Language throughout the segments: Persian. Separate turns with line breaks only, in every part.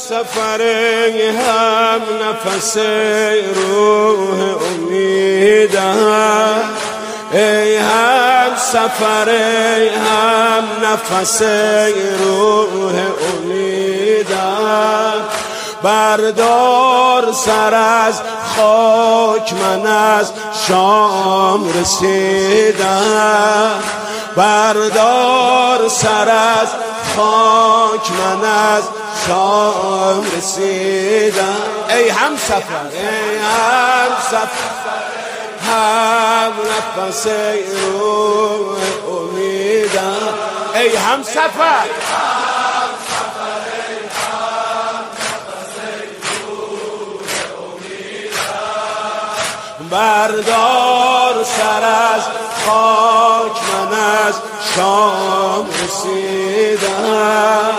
سفر هم نفس روح امیدم، ای هم سفر هم نفس روح امیدم. بردار سر از خاک من از شام رسیدم، بردار سر از خاک من از شام رسیدم. ای هم سفر ای هم سفر هم نفس روح امیدم، ای هم سفر بردار سر از خاک من از شام رسیدم،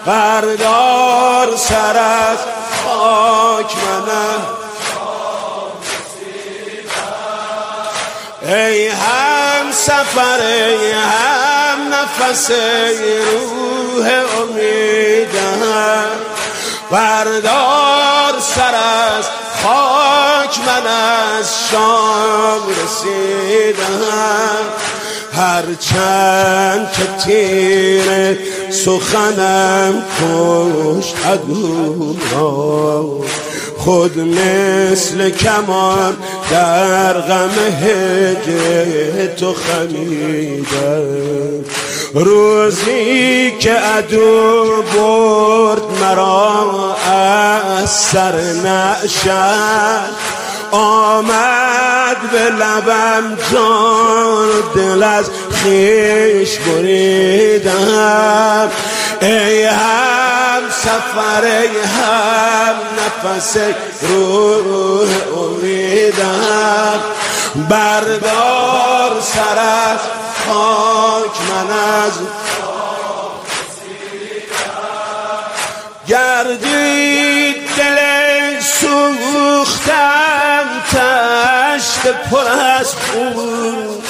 بردار سر از خاک من از شام رسیدم. ای هم سفر ای هم نفس روح امیدم، بردار سر از خاک من از شام رسیدم. هرچند که تیر سخنم کشت عدوم را، خود مثل کمان در غم هجر تو خمیدم. روزی که عدو برد مرا از سر نعشت، آمد به لبم جان دل از خویش بریدم. ای هم سفر ای هم نفس روح امیدم، بردار سر از خاک من از گردید دل سوختم تشت پر از خون،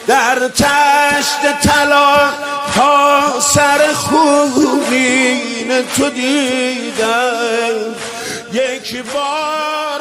در تشت طلا تا سر خونین تو دیدم. یک بار